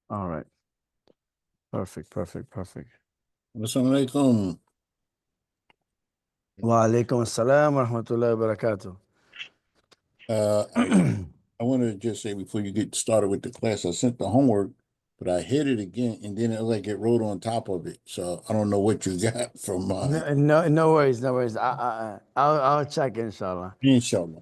All right. Perfect, perfect, perfect. Assalamualaikum. Wa alaikum assalam wa rahmatullahi wa barakatuh. Uh, I I want to just say before you get started with the class, I sent the homework, but I hit it again, and then it wrote on top of it. So I don't know what you got from mine. No worries, no worries. I'll check inshallah. Inshallah.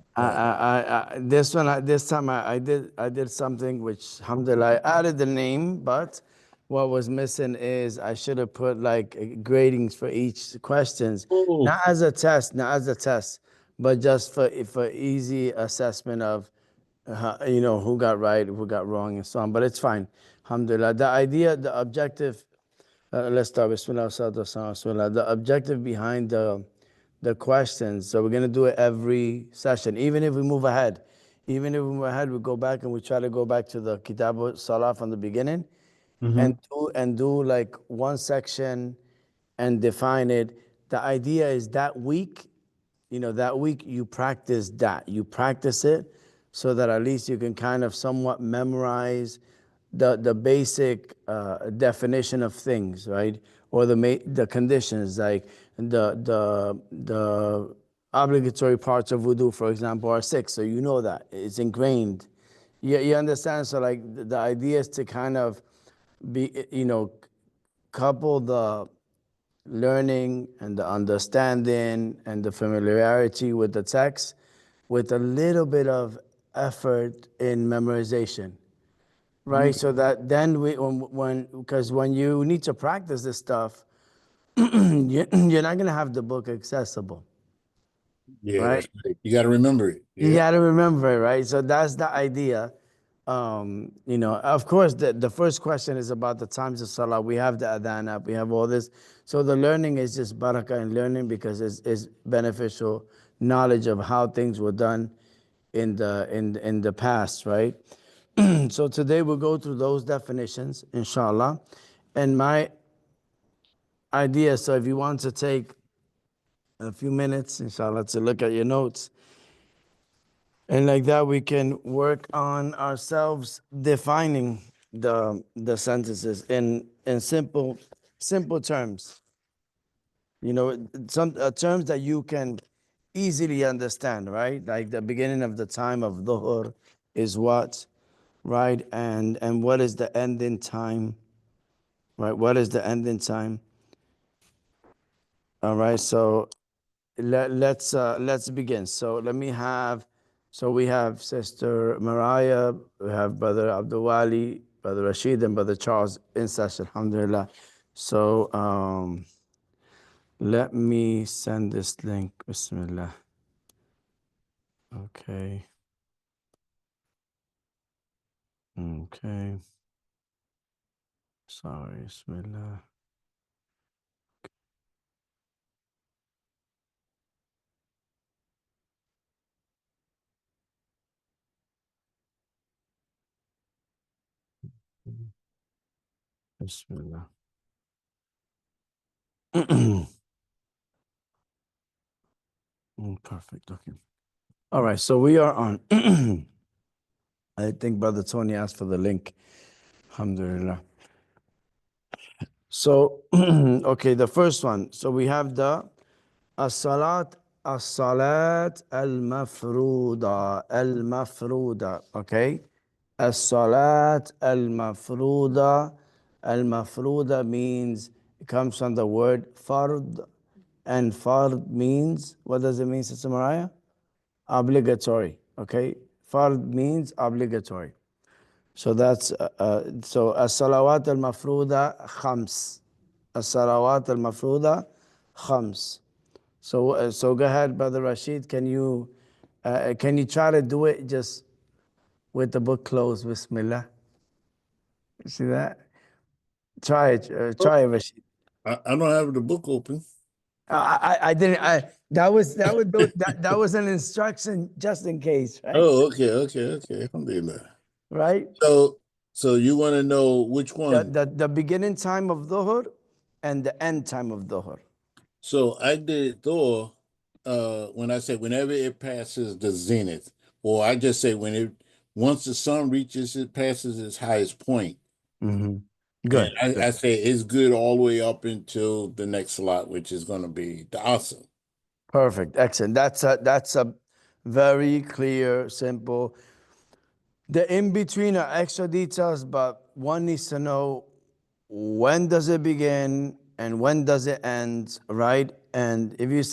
This one, this time I did something which, alhamdulillah, I added the name, but what was missing is I should have put like gradings for each questions, Oh, not as a test, not as a test, but just for easy assessment of, who got right, who got wrong, and so on. But it's fine, alhamdulillah. The idea, the objective. Let's start. Bismillah, salatu wassalam, Bismillah. The objective behind the questions. So we're gonna do it every session, even if we move ahead. Even if we move ahead, we go back and we try to go back to the Kitab Salah from the beginning hmm and do like one section and define it. The idea is that week, that week you practice that. You practice it so that at least you can kind of somewhat memorize the basic definition of things, right? Or the conditions, like the obligatory parts of wudu, for example, are six. So you know that it's ingrained. You understand? So like the idea is to kind of be, couple the learning and the understanding and the familiarity with the text with a little bit of effort in memorization, right? So that then because when you need to practice this stuff, you're not gonna have the book accessible, yeah, right? that's right. You got to remember it. You Yeah. got to remember it, right? So that's the idea. Of course, the first question is about the times of Salah. We have the Adhan app, we have all this. So the learning is just barakah in learning because it's beneficial knowledge of how things were done in the past, right? So today we'll go through those definitions, inshallah. And my idea, so if you want to take a few minutes, inshallah, to look at your notes, and like that we can work on ourselves defining the sentences in simple terms, some terms that you can easily understand, right? Like the beginning of the time of dhuhr is what, right? And what is the ending time, right? What is the ending time? All right, so let's begin. So we have Sister Mariah, we have Brother Abdul Wali, Brother Rashid, and Brother Charles in session, alhamdulillah. So let me send this link. Bismillah. Okay. Okay. Sorry, Bismillah. Bismillah. Perfect. Okay. All right. So we are on. I think Brother Tony asked for the link. Alhamdulillah. So, okay, the first one. So we have the as-salat, as-salat al-mafruda, al-mafruda. Okay, as-salat al-mafruda, al-mafruda means it comes from the word fard, and fard means, what does it mean, Sister Mariah? Obligatory. Okay, fard means obligatory. So that's so as-salawat al-mafruda khams. As-salawat al-mafruda khams. So go ahead, Brother Rashid. Can you try to do it just with the book closed? Bismillah. You see that? Try it. Try it, Rashid. I don't have the book open. I didn't. That was an instruction just in case, right? Oh, okay. Alhamdulillah. Right. So, so you want to know which The, one? the the beginning time of dhuhr and the end time of dhuhr. So I did Thor when I said whenever it passes the zenith, or I just say when it once the sun reaches it passes its highest point, Good. And Good. I say it's good all the way up until the next slot, which is going to be the Asr. Perfect. Excellent. That's a very clear, simple. The in between are extra details, but one needs to know when does it begin and when does it end, right? And if you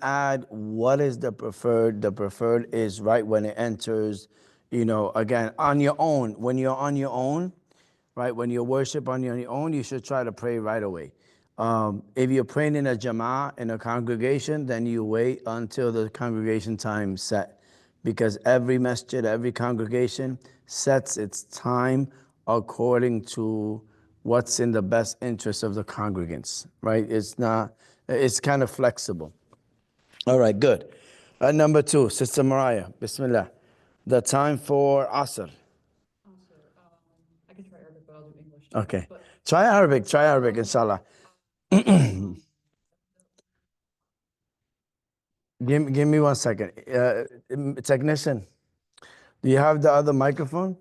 add what is the preferred is right when it enters, again, on your own. When you're on your own, right? When you worship on your own, you should try to pray right away. If you're praying in a jama'ah, in a congregation, then you wait until the congregation time set. Because every masjid, every congregation sets its time according to what's in the best interest of the congregants, right? It's kind of flexible. All right, good. Number 2, Sister Mariah, Bismillah. The time for Asr. I can try Arabic, but I'll do English. Okay. Try Arabic, inshallah. Give me 1 second. Technician, do you have the other microphone?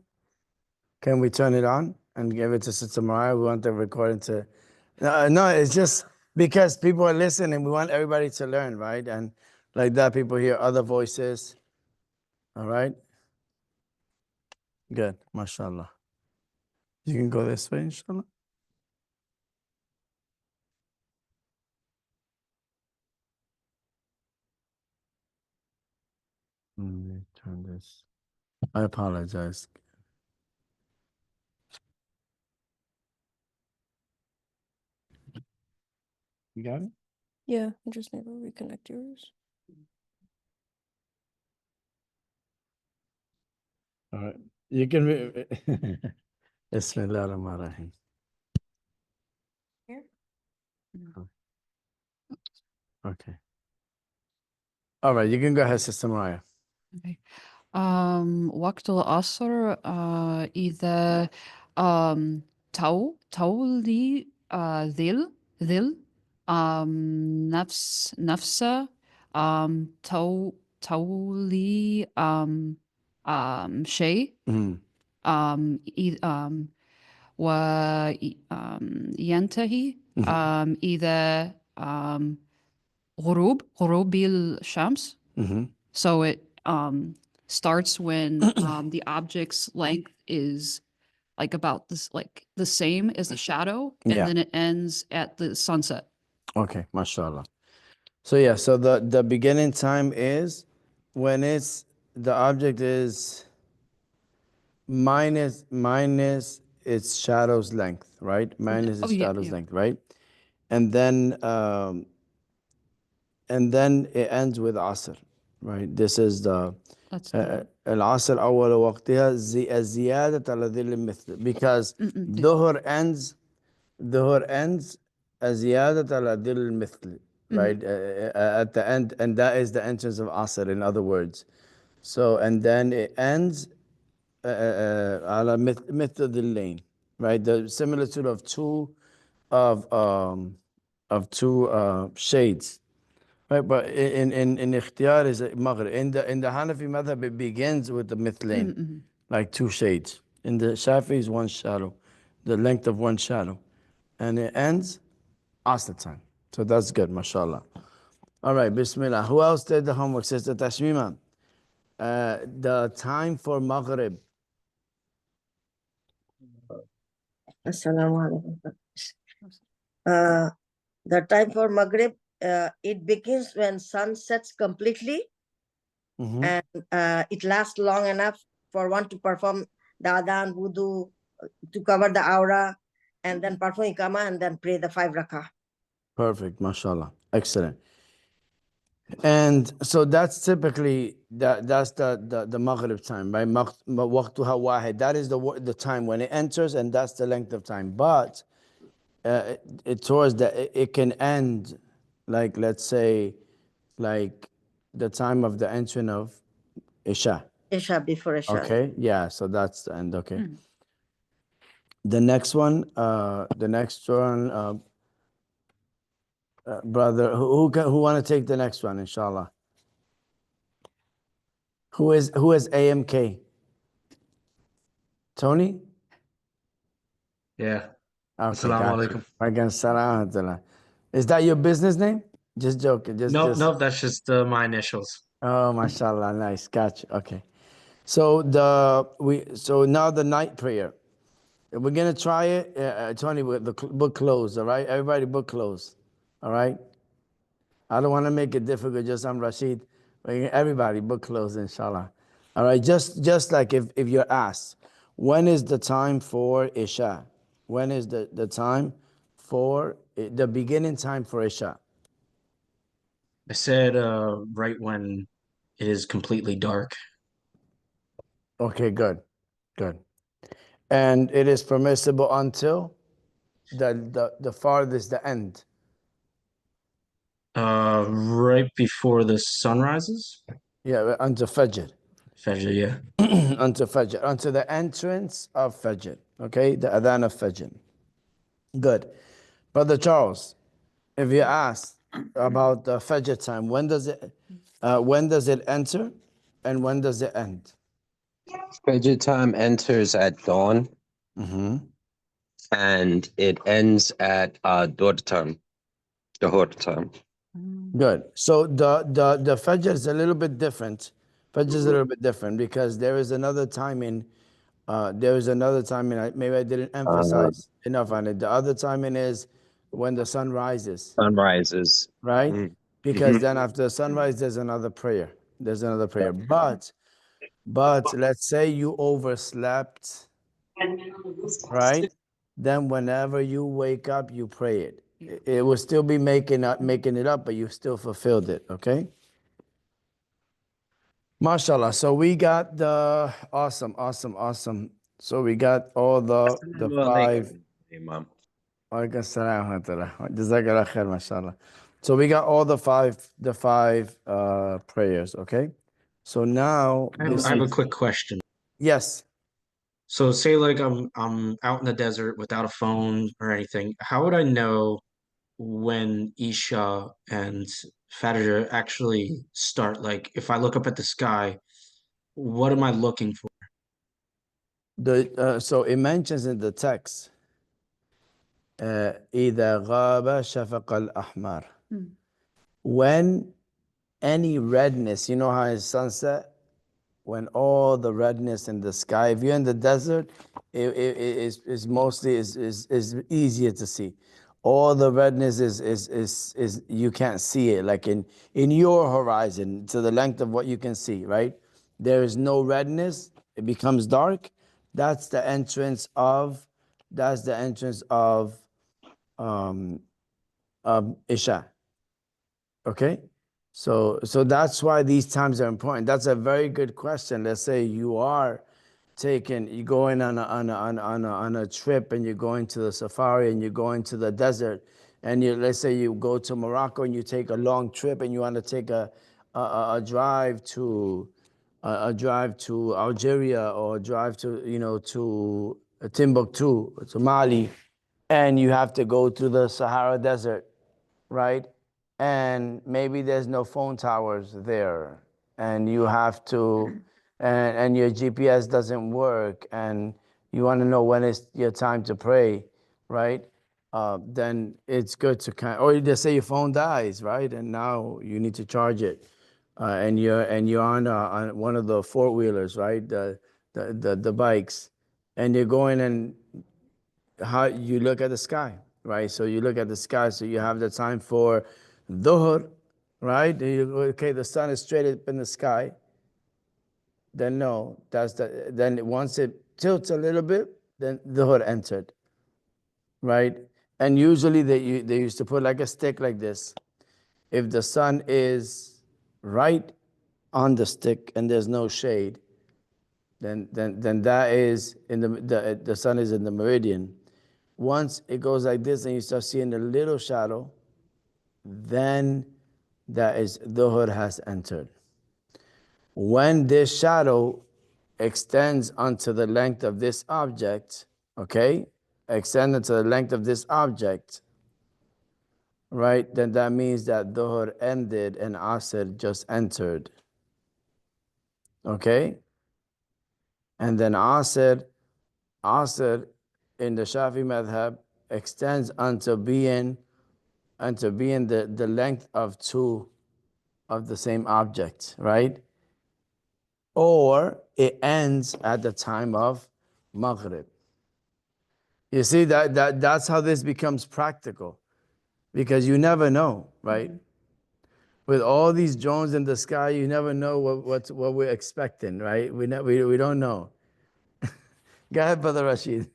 Can we turn it on and give it to Sister Mariah? We want the recording to... No, it's just because people are listening. We want everybody to learn, right? And like that, people hear other voices. All right? Good. MashaAllah. You can go this way, inshallah. Let me turn this. I apologize. You got it? Yeah, I just need to reconnect yours. All right. You can... Bismillah ar-Rahman ar-Rahim. Here? Okay. All right, you can go ahead, Sister Mariah. Okay. وقت العصر إذا تولي ذل نفسه تولي شيء وينتهي إذا غروب الشمس. So it starts when the object's length is like about this, like the same as the shadow, and Yeah. then it ends at the sunset. Okay, mashallah. So yeah, so the beginning time is when the object is minus its shadow's length, right? Minus its shadow's length, right? And then it ends with asr, right? This is the That's the العصر أول وقتها الزيادة على ذل المثل, because ظهر ends الزيادة على ذل المثل, right? At the end, and that is the entrance of asr, in other words. So, and then it ends على مثل ذلين, right? The similitude of two shades. Right, but in ikhtiyar is maghrib. In the Hanafi madhab, it begins with the mithlain, like two shades. In the Shafi is one shadow, the length of one shadow, and it ends asr time. So that's good, mashallah. All right, Bismillah. Who else did the homework? Sister Tashmima. The time for maghrib. Assalamu alaikum. The time for Maghrib, it begins when sun sets completely, and it lasts long enough for one to perform the adhan, wudu, to cover the aura, and then perform ikama, and then pray the 5 rakah. Perfect, mashallah. Excellent. And so that's typically that's the maghrib time, right? Waqtuha wahid. That is the time when it enters, and that's the length of time. But it can end, like, let's say, like the time of the entering of Isha. Isha, before Isha. Okay, yeah, so that's the end. Okay. The next one, brother, who want to take the next one, inshallah? Who is AMK? Tony? Yeah. Okay, Assalamu got you. alaikum. Walaikum salam wa rahmatullah. Is that your business name? Just joking. Nope, nope, that's just my initials. Oh, mashallah, nice. Got you. Okay. So now the night prayer. We're gonna try it. Tony, with the book closed. All right, everybody, book closed. All right. I don't want to make it difficult. Just I'm Rashid. Everybody, book closed, inshallah. All right. Just like if you're asked, when is the time for Isha? When is the time for the beginning time for Isha? I said right when it is completely dark. Okay, good, good. And it is permissible until the farthest the end. Right before the sun rises. Yeah, until Fajr. Fajr, yeah. Until Fajr, until the entrance of Fajr. Okay, the Adhan of Fajr. Good. Brother Charles, if you ask about the Fajr time, when does it enter and when does it end? Fajr time enters at dawn Mm-hmm. and it ends at Dhuhr time. Dhuhr time. Good. So the Fajr is a little bit different. Fajr is a little bit different because there is another timing. There is another timing. Maybe I didn't emphasize enough on it. The other timing is when the sun rises, Sun rises. right? Mm. Because Mhm. then after sunrise, there's another prayer. There's another prayer. But let's say you overslept, right? Then whenever you wake up, you pray it. It will still be making it up, but you still fulfilled it. Okay. MashaAllah. So we got the awesome. So we got all the Assalamu five. alaikum, Imam. Walaikum salam wa rahmatullah. Jazakallah khair, mashallah. So we got all the five prayers, okay? So now I have a quick question. yes. So say like I'm out in the desert without a phone or anything. How would I know when Isha and Fajr actually start? Like if I look up at the sky, what am I looking for? So it mentions in the text إذا غاب شفق الأحمر. When any redness, you know how it's sunset? When all the redness in the sky, if you're in the desert, it's mostly is easier to see. All the redness is you can't see it, like in your horizon to the length of what you can see, right? There is no redness, it becomes dark. That's the entrance of um, Isha. Okay? So that's why these times are important. That's a very good question. Let's say you are you going on a trip and you're going to the safari and you're going to the desert and let's say you go to Morocco and you take a long trip and you want to take a drive to Algeria or a drive to Timbuktu, to Mali, and you have to go through the Sahara Desert, right? And maybe there's no phone towers there, and you have to, and your GPS doesn't work, and you want to know when it's your time to pray, right? Then it's good to or just say your phone dies, right? And now you need to charge it, and you're on one of the four-wheelers, right? The bikes, and you're going and how you look at the sky, right? So you look at the sky, so you have the time for dhuhr, right? Okay, the sun is straight up in the sky. Then no, then once it tilts a little bit, then dhuhr entered, right? And usually they used to put like a stick like this. If the sun is right on the stick and there's no shade, then that is in the sun is in the meridian. Once it goes like this and you start seeing a little shadow, then that is dhuhr has entered. When this shadow extends onto the length of this object, okay, extended to the length of this object, right, then that means that dhuhr ended and asr just entered. Okay? And then asr in the Shafi madhab extends unto being the length of two of the same object, right? Or it ends at the time of Maghrib. You see that's how this becomes practical, because you never know, right? With all these drones in the sky, you never know what we're expecting, right? We don't know. Go ahead, Brother Rashid.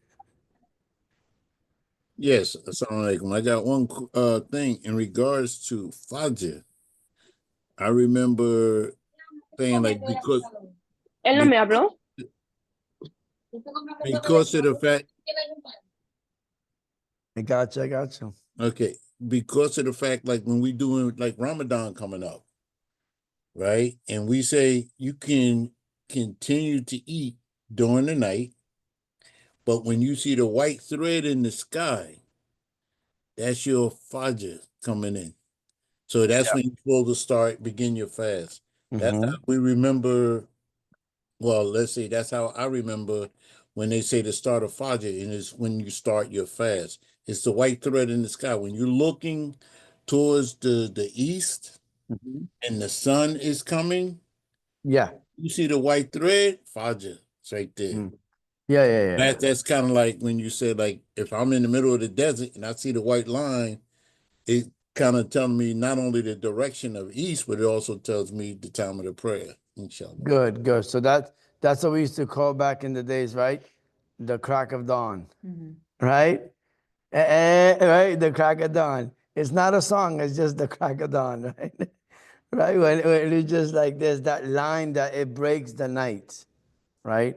Yes, assalamu alaikum. I got one thing in regards to Fajr. I remember saying like because Él no me habló. because of the fact I got you. okay, because of the fact like when we doing like Ramadan coming up, right? And we say you can continue to eat during the night, but when you see the white thread in the sky, that's your Fajr coming in. So that's when you're supposed to begin your fast. That's how we remember. Well, let's say that's how I remember when they say the start of Fajr, and it's when you start your fast. It's the white thread in the sky. When you're looking towards the east and the sun is coming, Yeah. you see the white thread, Fajr. It's right there. Yeah. That's kind of like when you said, like, if I'm in the middle of the desert and I see the white line, it kind of telling me not only the direction of east, but it also tells me the time of the prayer, inshallah. Good. So that's what we used to call back in the days, right? The crack of dawn, right? Right, the crack of dawn. It's not a song. It's just the crack of dawn, right? Right, when it's just like there's that line that it breaks the night, right?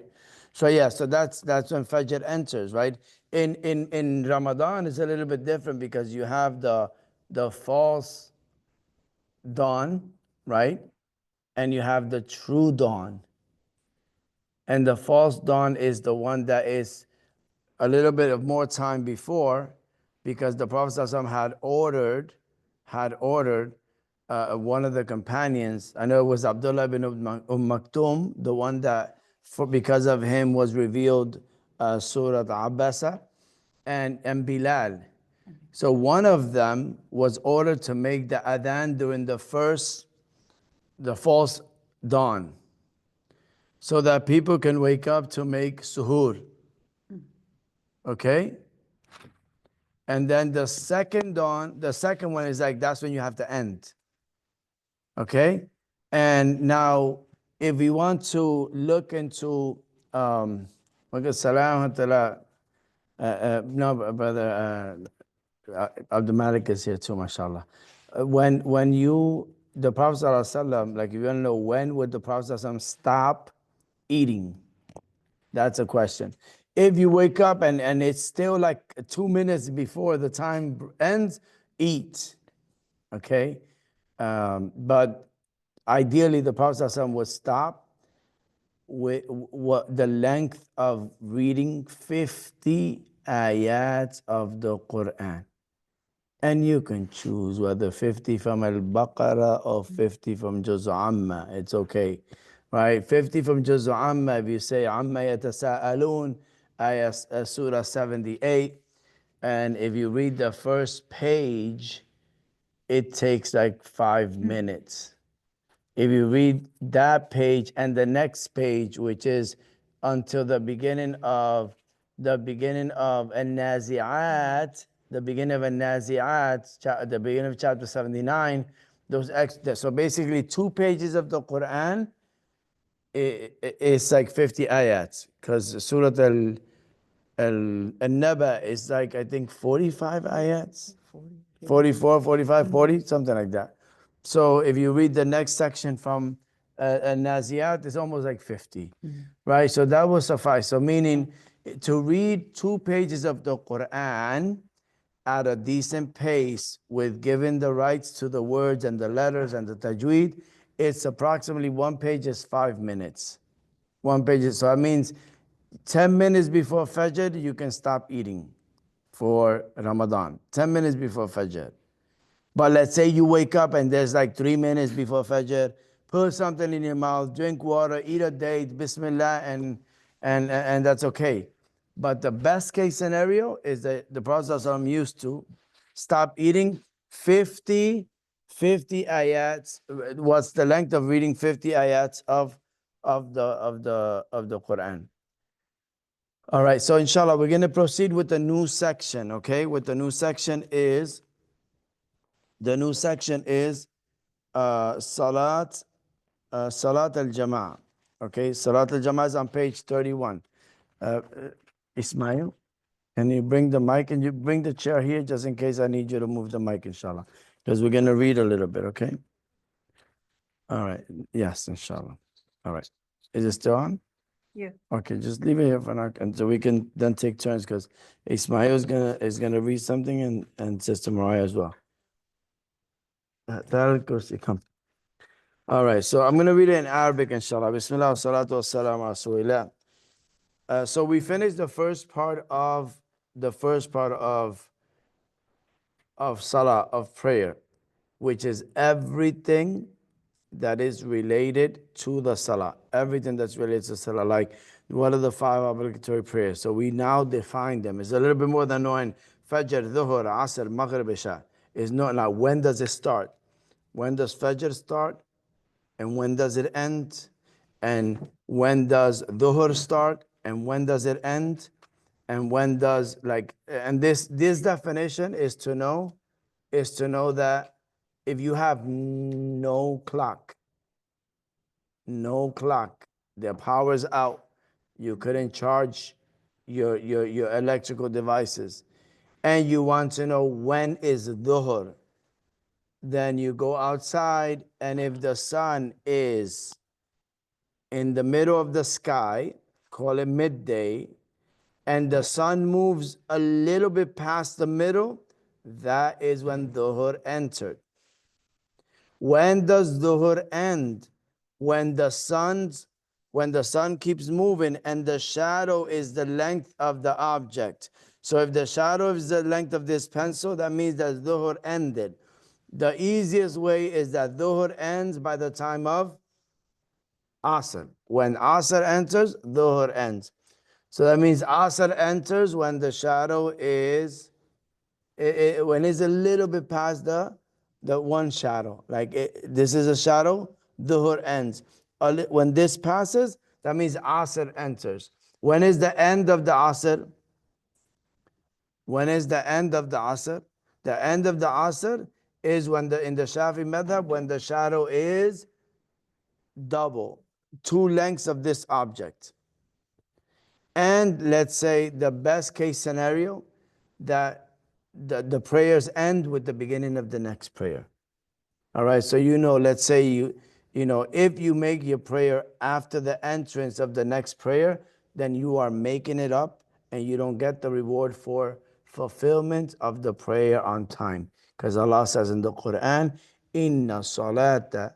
So yeah, so that's when Fajr enters, right? In Ramadan, it's a little bit different because you have the false dawn, right? And you have the true dawn. And the false dawn is the one that is a little bit of more time before, because the Prophet ﷺ had ordered one of the companions. I know it was Abdullah ibn Maktoum, the one that because of him was revealed Surah Abasa, and Bilal. So one of them was ordered to make the adhan during the false dawn, so that people can wake up to make suhoor. Okay? And then the second one is like, that's when you have to end. Okay? And now, if we want to look into, no, brother, Abdul Malik is here too, mashallah. The Prophet ﷺ, like, if you want to know when would the Prophet ﷺ stop eating? That's a question. If you wake up and it's still like 2 minutes before the time ends, eat. Okay? But ideally, the Prophet ﷺ would stop with the length of reading 50 ayats of the Quran. And you can choose whether 50 from Al-Baqarah or 50 from Juz' Amma. It's okay. Right? 50 from Juz' Amma, if you say Amma Yatasa'alun, Surah 78. And if you read the first page, it takes like 5 minutes. If you read that page and the next page, which is until the beginning of An-Nazi'at, the beginning of chapter 79, so basically 2 pages of the Quran, it's like 50 ayats, because Surah Al-Naba is like, I think 45 ayats, 44, 45, 40, something like that. So if you read the next section from An-Nazi'at, it's almost like 50, right? So that will suffice. So meaning to read 2 pages of the Quran at a decent pace, with giving the rights to the words and the letters and the tajweed, it's approximately 1 page is 5 minutes. 1 page is, so that means 10 minutes before Fajr, you can stop eating for Ramadan. 10 minutes before Fajr. But let's say you wake up and there's like 3 minutes before Fajr, put something in your mouth, drink water, eat a date, Bismillah, and that's okay. But the best case scenario is that the Prophet ﷺ used to stop eating 50 ayats. What's the length of reading 50 ayats of the Quran? All right, so inshallah, we're going to proceed with the new section, okay? With the new section is Salat al-Jama'ah. Okay, Salat al-Jama'ah is on page 31. Ismail, can you bring the mic and you bring the chair here just in case I need you to move the mic, inshallah, because we're going to read a little bit, okay? All right, yes, inshallah. All right, is it still on? Yeah. Okay, just leave it here for now, and so we can then take turns because Ismail is gonna read something and Sister Mariah as well. Come. All right, so I'm gonna read it in Arabic, inshallah. Bismillah, salatu wassalam ala rasulillah. So we finished the first part of salah, of prayer, which is everything that is related to the salah. Everything that's related to salah, like what are the 5 obligatory prayers? So we now define them. It's a little bit more than knowing Fajr, Dhuhr, Asr, Maghrib, Isha. It's not like when does it start? When does Fajr start? And when does it end? And when does Dhuhr start? And when does it end? And when does and this definition is to know that if you have no clock, the power's out, you couldn't charge your electrical devices, and you want to know when is Dhuhr, then you go outside, and if the sun is in the middle of the sky, call it midday, and the sun moves a little bit past the middle, that is when Dhuhr entered. When does Dhuhr end? When the sun keeps moving and the shadow is the length of the object. So if the shadow is the length of this pencil, that means that Dhuhr ended. The easiest way is that Dhuhr ends by the time of Asr. When Asr enters, Dhuhr ends. So that means Asr enters when the shadow is, when it's a little bit past the one shadow. This is a shadow, Dhuhr ends. When this passes, that means Asr enters. When is the end of the Asr? When is the end of the Asr? The end of the Asr is when in the Shafi madhab, when the shadow is double, 2 lengths of this object. And let's say the best case scenario, that the prayers end with the beginning of the next prayer. All right, so let's say if you make your prayer after the entrance of the next prayer, then you are making it up and you don't get the reward for fulfillment of the prayer on time. Because Allah says in the Quran, Inna salata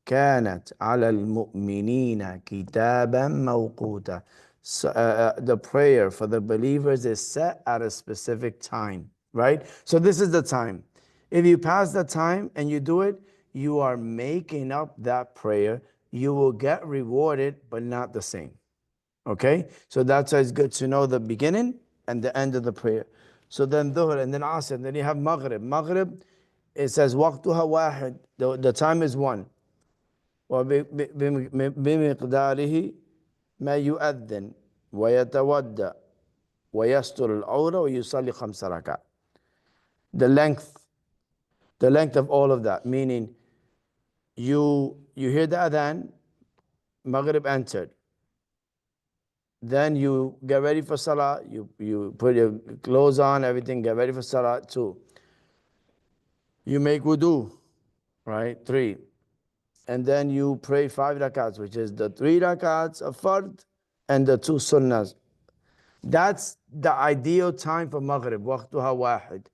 kanat ala al-mu'minina kitaban mawquta. So, the prayer for the believers is set at a specific time, right? So this is the time. If you pass the time and you do it, you are making up that prayer. You will get rewarded, but not the same. Okay? So that's why it's good to know the beginning and the end of the prayer. So then Dhuhr, and then Asr, and then you have Maghrib. Maghrib, it says, Waqtuha wahid, the time is 1. وَبِمِقْدَارِهِ ما يؤذن ويتودع ويستر العورة ويصلي 5 ركعات. The length of all of that, meaning you hear the adhan, Maghrib entered, then you get ready for salah, you put your clothes on, everything, get ready for salah. 2, you make wudu, right? 3, and then you pray 5 rakats, which is the 3 rakats of fard and the 2 sunnahs. That's the ideal time for Maghrib, waqtuha wahid.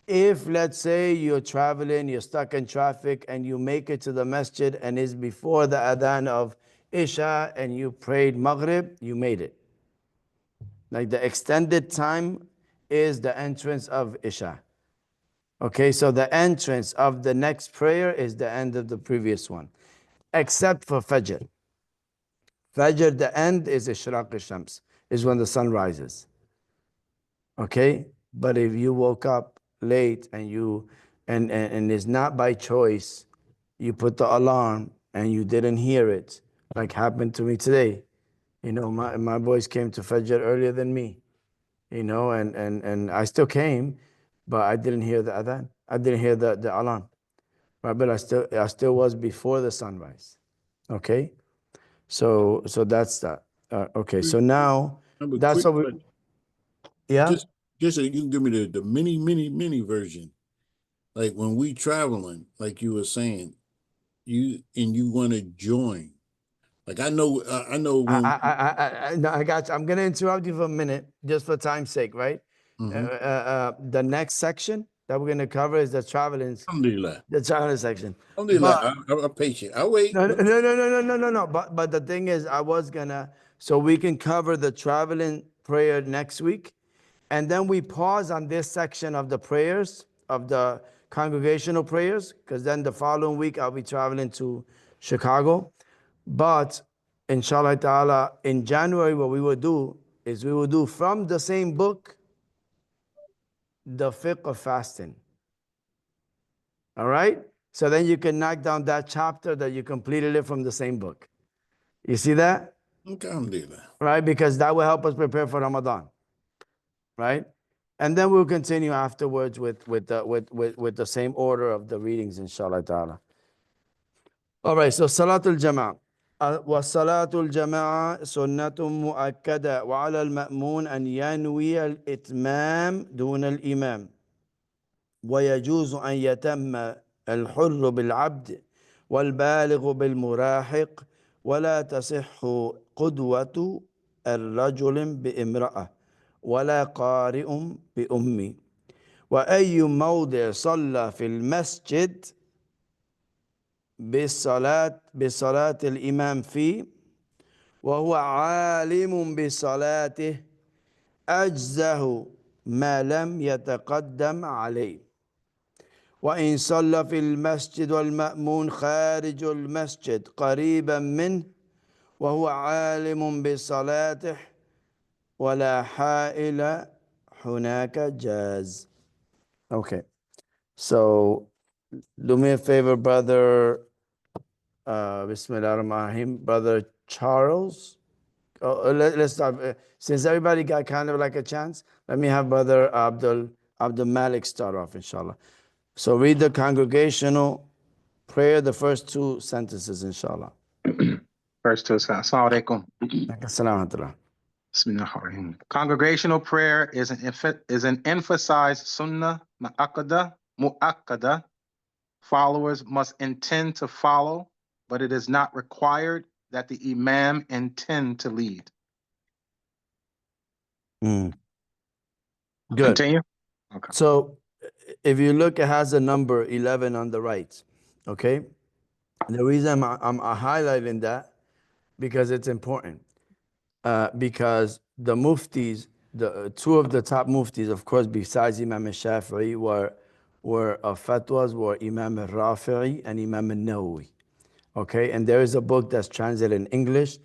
If, let's say, you're traveling, you're stuck in traffic, and you make it to the masjid and it's before the adhan of Isha and you prayed Maghrib, you made it. Like the extended time is the entrance of Isha. Okay, so the entrance of the next prayer is the end of the previous one, except for Fajr. Fajr, the end is Ishraq al-Shams, is when the sun rises. Okay? But if you woke up late and and it's not by choice, you put the alarm and you didn't hear it, like happened to me today. You know, my boys came to Fajr earlier than me, you know, and I still came, but I didn't hear the adhan. I didn't hear the alarm. Right, but I still was before the sunrise. Okay? So that's that. Okay, so now I have a that's quick what we, question. yeah. Just so you can give me the mini version. Like when we traveling, like you were saying, you want to join. Like I know when No, I got you. I'm gonna interrupt you for a minute, just for time's sake, right? Mhm. The next section that we're gonna cover is Alhamdulillah. the traveling section. Alhamdulillah. But I'm patient. I wait. no. But the thing is, I was gonna, so we can cover the traveling prayer next week, and then we pause on this section of the prayers of the congregational prayers, because then the following week I'll be traveling to Chicago. But inshallah ta'ala, in January, what we will do is we will do from the same book the fiqh of fasting. All right? So then you can knock down that chapter that you completed it from the same book. You see that? Okay, alhamdulillah. Right? Because that will help us prepare for Ramadan. Right? And then we'll continue afterwards with the same order of the readings, inshallah ta'ala. All right, so Salatul Jama'ah. وصلاة الجماعة سنة مؤكدة وعلى المأمون أن ينوي الإتمام دون الإمام ويجوز أن يتم الحر بالعبد والبالغ بالمراهق ولا تصح قدوة الرجل بامرأة ولا قارئ بأم وأي موضع صلى في المسجد بصلاة الإمام فيه وهو عالم بصلاته أجزه ما لم يتقدم عليه وإن صلى في المسجد والمأمون خارج المسجد قريبا منه وهو عالم بصلاته ولا حائل هناك جاز. Okay, so do me a favor, brother. Bismillah ar-Rahman ar-Rahim, brother Charles. Let's start. Since everybody got kind of like a chance, let me have brother Abdul Malik start off, inshallah. So read the congregational prayer, the first two sentences, inshallah. First to Assalamu alaikum. Assalamu alaikum. Bismillahirrahmanirrahim. Congregational prayer is an emphasized sunnah mu'akkada. Followers must intend to follow, but it is not required that the imam intend to lead. Good. Continue. Okay. So if you look, it has a number 11 on the right. Okay. The reason I'm highlighting that because it's important. Because the muftis, the two of the top muftis, of course, besides Imam al-Shafi'i, were fatwas were Imam al-Rafi'i and Imam al-Nawawi. Okay, and there is a book that's translated in English,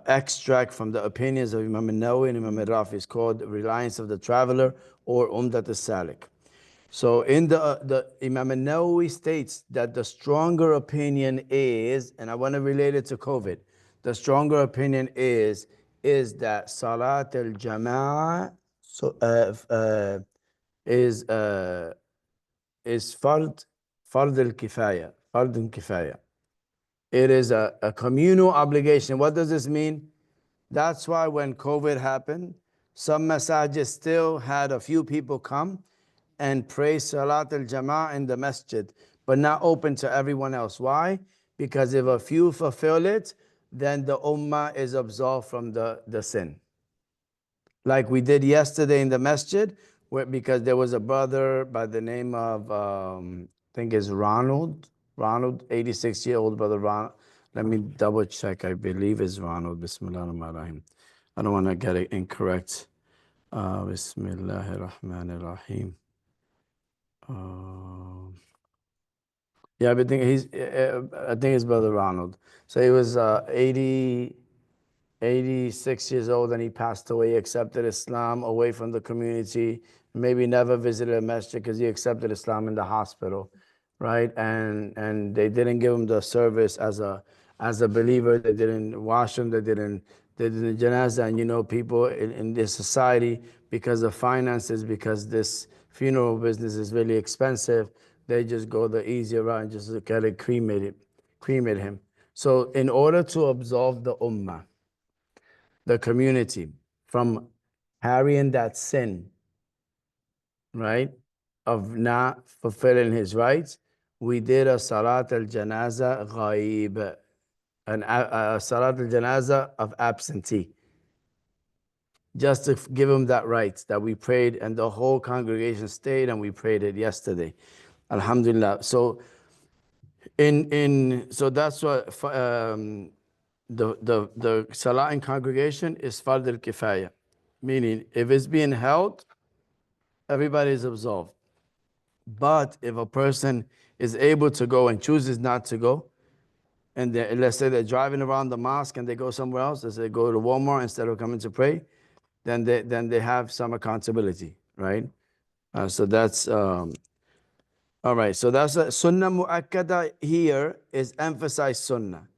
extract from the opinions of Imam al-Nawawi and Imam al-Rafi. It's called Reliance of the Traveler or Umdat al-Salik. So in the Imam al-Nawawi states that the stronger opinion is, and I want to relate it to COVID, the stronger opinion is that Salat al-Jama'ah is fard al-kifaya. It is a communal obligation. What does this mean? That's why when COVID happened, some masajid still had a few people come and pray Salat al-Jama'ah in the masjid, but not open to everyone else. Why? Because if a few fulfill it, then the ummah is absolved from the sin. Like we did yesterday in the masjid, because there was a brother by the name of, I think it's Ronald, 86-year-old brother Ronald. Let me double check. I believe it's Ronald. Bismillah ar-Rahman ar-Rahim. I don't want to get it incorrect. Bismillah ar-Rahman ar-Rahim. Yeah, I think it's brother Ronald. So he was 86 86 years old and he passed away, accepted Islam away from the community, maybe never visited a masjid because he accepted Islam in the hospital, right? And they didn't give him the service as a believer. They didn't wash him. They didn't janazah. And you know, people in this society, because of finances, because this funeral business is really expensive, they just go the easier route and just get it cremate him. So in order to absolve the ummah, the community, from carrying that sin, right, of not fulfilling his rights, we did a salat al-janaza ghaib, a salat al-janaza of absentee, just to give him that right that we prayed, and the whole congregation stayed and we prayed it yesterday. Alhamdulillah. So so that's what the salah in congregation is fard al-kifaya, meaning if it's being held, everybody is absolved. But if a person is able to go and chooses not to go, and let's say they're driving around the mosque and they go somewhere else, let's say they go to Walmart instead of coming to pray, then they have some accountability, right? So that's all right. So that's a sunnah mu'akkada here is emphasized sunnah.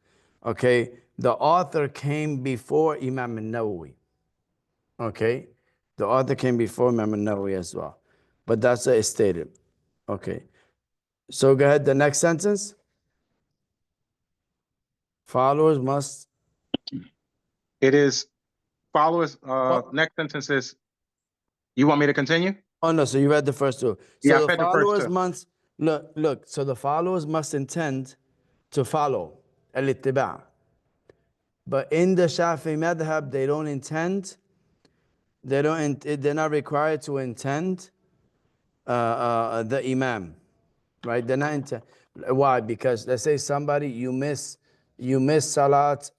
Okay, the author came before Imam al-Nawawi. Okay, the author came before Imam al-Nawawi as well, but that's what it stated. Okay, so go ahead. The next sentence. Followers must. It is followers, next sentence is, you want me to continue? Oh no, so you read the first two. So Yeah, I the read the first followers two. must look. So the followers must intend to follow al-ittiba'. But in the Shafi'i madhab, they don't intend. They're not required to intend the imam, right? They're not intend. Why? Because let's say somebody you miss salat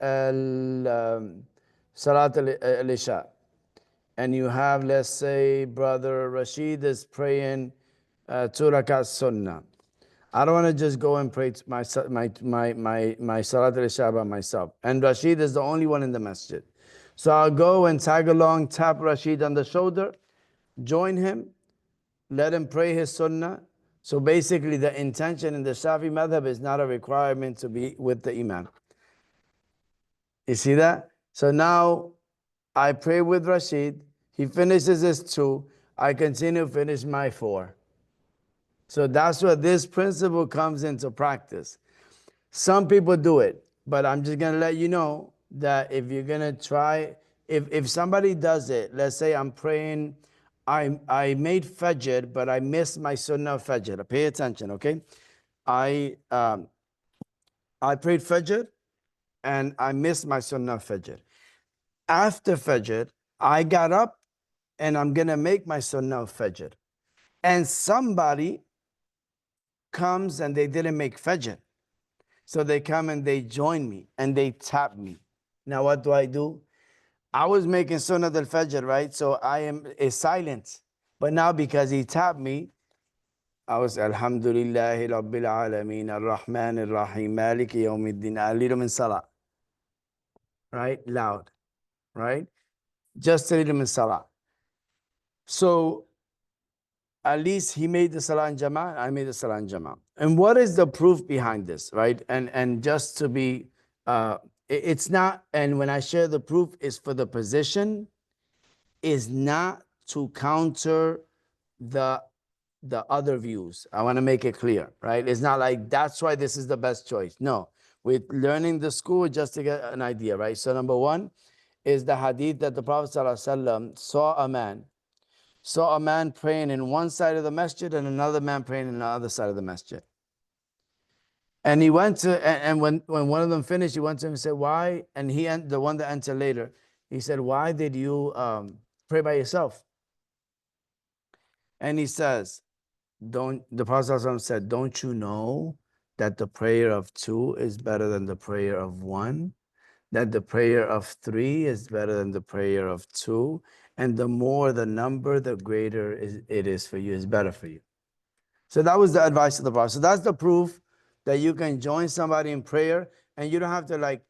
al-isha, and you have, let's say, brother Rashid is praying 2 rakat sunnah. I don't want to just go and pray my salat al-isha by myself, and Rashid is the only one in the masjid. So I'll go and tag along, tap Rashid on the shoulder, join him, let him pray his sunnah. So basically the intention in the Shafi madhab is not a requirement to be with the imam. You see that? So now I pray with Rashid, he finishes his 2, I continue to finish my 4. So that's where this principle comes into practice. Some people do it, but I'm just going to let you know that if you're going to try, if somebody does it, let's say I'm praying, I made Fajr, but I missed my Sunnah of Fajr. Pay attention, okay? I prayed Fajr, and I missed my Sunnah of Fajr. After Fajr, I got up, and I'm going to make my Sunnah of Fajr. And somebody comes and they didn't make Fajr. So they come and they join me and they tap me. Now what do? I was making Sunnah al-Fajr, right? So I am silent. But now because he tapped me, I was Alhamdulillahi Rabbil Alameen Ar-Rahman Ar-Rahim Maliki Yawmiddin. I lead him in Salah. Right? Loud. Right? Just to lead him in Salah. So at least he made the Salah in Jama'ah, I made the Salah in Jama'ah. And what is the proof behind this, right? And just to be, it's not, and when I share the proof, is for the position, is not to counter the other views. I want to make it clear, right? It's not like that's why this is the best choice. No, we're learning the school just to get an idea, right? So number 1 is the hadith that the Prophet ﷺ saw a man praying in one side of the masjid and another man praying in the other side of the masjid. And he went to, and when one of them finished, he went to him and said, why? And the one that entered later, he said, why did you pray by yourself? And he says, the Prophet ﷺ said, don't you know that the prayer of 2 is better than the prayer of 1? That the prayer of 3 is better than the prayer of 2? And the more the number, the greater it is for you, is better for you. So that was the advice of the Prophet. So that's the proof that you can join somebody in prayer and you don't have to like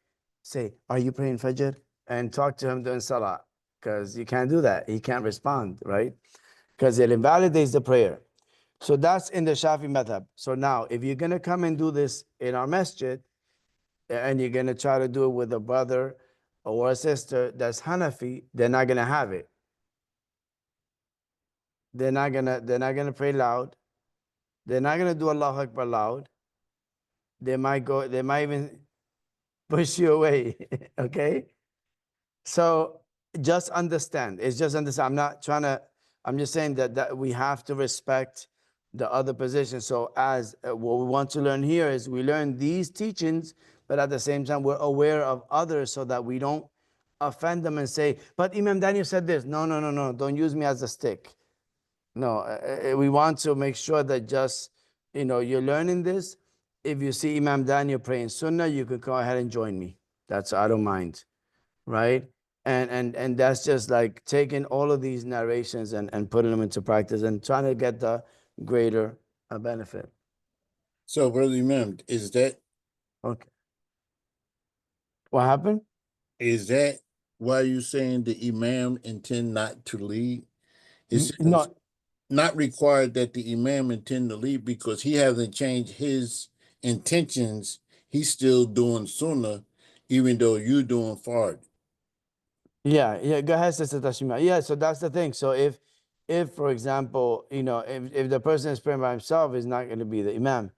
say, are you praying Fajr? and talk to him during salah, because you can't do that. He can't respond, right? Because it invalidates the prayer. So that's in the Shafi madhab. So now, if you're going to come and do this in our masjid, and you're going to try to do it with a brother or a sister that's Hanafi, they're not going to have it. They're not gonna pray loud. They're not gonna do Allahu Akbar loud. They might even push you away. Okay? So just understand. It's just understand. I'm just saying that we have to respect the other position. So as what we want to learn here is we learn these teachings, but at the same time we're aware of others so that we don't offend them and say, but Imam Daniel said this. No. Don't use me as a stick. No, we want to make sure that just, you're learning this. If you see Imam Daniel praying Sunnah, you can go ahead and join me. I don't mind, right? And that's just like taking all of these narrations and putting them into practice and trying to get the greater benefit. So, Brother Imam, Okay. What happened? is that why you saying the Imam intend not to lead? It's No. not required that the Imam intend to lead because he hasn't changed his intentions. He's still doing Sunnah, even though you're doing Fard. Yeah. Go ahead, Sister Tashima. Yeah, so that's the thing. So if for example, if the person is praying by himself, is not going to be the Imam,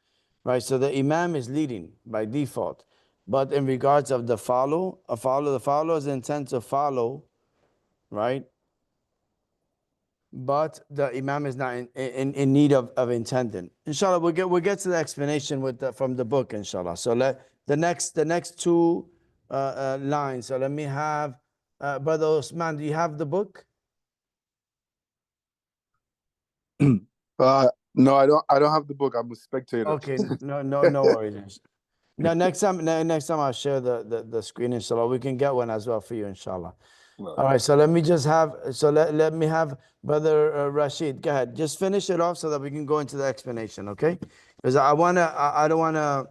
right? So the Imam is leading by default. But in regards of the followers intend to follow, right? But the Imam is not in need of intending. Inshallah, we'll get to the explanation from the book, inshallah. So the next two lines. So let me have Brother Osman, do you have the book? No, I don't have the book. I'm a spectator. Okay, no worries. Now next time I'll share the screen, inshallah. We can get one as well for you, inshallah. No. All right, so let me have Brother Rashid. Go ahead. Just finish it off so that we can go into the explanation, okay? Because I want to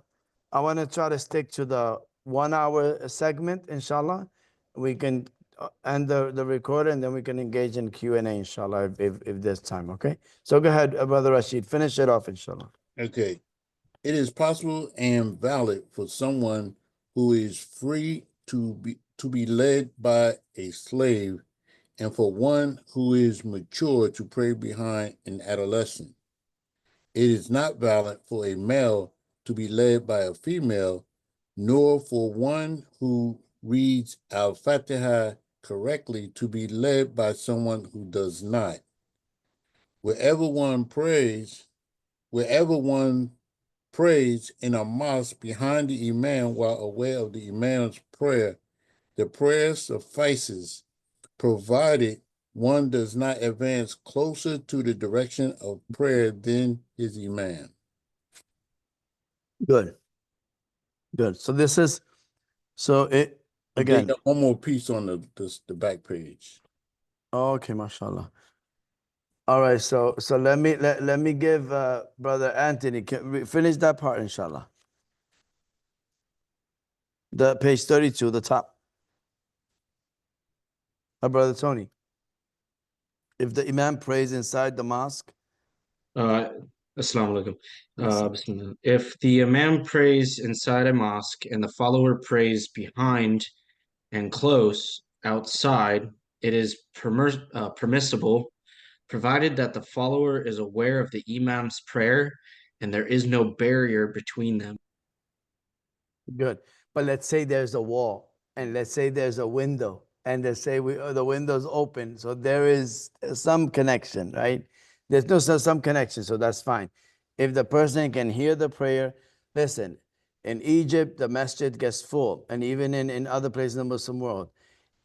try to stick to the 1 hour segment, inshallah. We can end the recorder and then we can engage in Q&A, inshallah, if there's time, okay? So go ahead, Brother Rashid. Finish it off, inshallah. Okay. It is possible and valid for someone who is free to be led by a slave, and for one who is mature to pray behind an adolescent. It is not valid for a male to be led by a female, nor for one who reads Al-Fatiha correctly to be led by someone who does not. Wherever one prays in a mosque behind the Imam while aware of the Imam's prayer, the prayer suffices, provided one does not advance closer to the direction of prayer than his Imam. Good. So again. Got one more piece on the back page. Okay, mashallah. All right, so let me give Brother Anthony, finish that part, inshallah. The page 32, the top. Brother Tony, if the Imam prays inside the mosque. Assalamu alaikum. Bismillah. If the Imam prays inside a mosque and the follower prays behind and close outside, it is permissible, provided that the follower is aware of the Imam's prayer and there is no barrier between them. Good. But let's say there's a wall, and let's say there's a window, and let's say the window's open, so there is some connection, right? There's some connection, so that's fine. If the person can hear the prayer, listen, in Egypt, the masjid gets full, and even in other places in the Muslim world.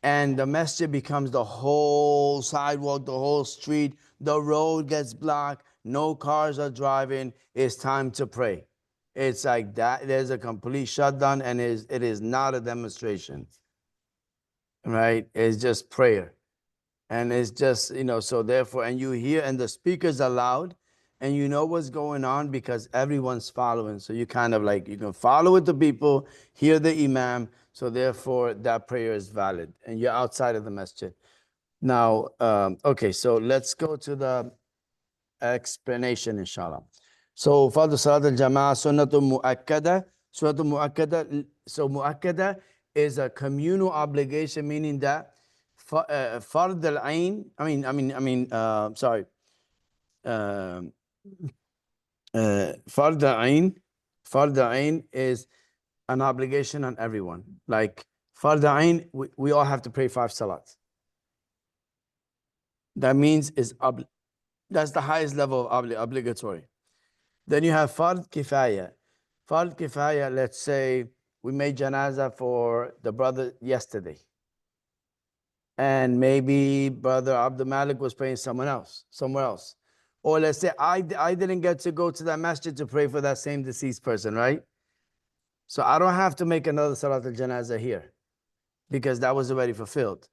And the masjid becomes the whole sidewalk, the whole street, the road gets blocked, no cars are driving, it's time to pray. It's like that. There's a complete shutdown, and it is not a demonstration, right? It's just prayer. And it's just, so therefore, and you hear, and the speakers are loud, and you know what's going on because everyone's following. So you kind of like, you can follow with the people, hear the imam. So therefore that prayer is valid and you're outside of the masjid. Now, okay, so let's go to the explanation, inshallah. So for the Salat al-Jama'ah, Sunnatul Mu'akkada. Sunnatul Mu'akkada, so Mu'akkada is a communal obligation, meaning that Fard al-Ain, Fard al-Ain is an obligation on everyone. Like Fard al-Ain, we all have to pray 5 salats. That means that's the highest level of obligatory. Then you have Fard Kifaya. Fard Kifaya, let's say we made janazah for the brother yesterday. And maybe Brother Abdul Malik was praying somewhere else. Or let's say I didn't get to go to that masjid to pray for that same deceased person, right? So I don't have to make another Salat al-Janazah here because that was already fulfilled.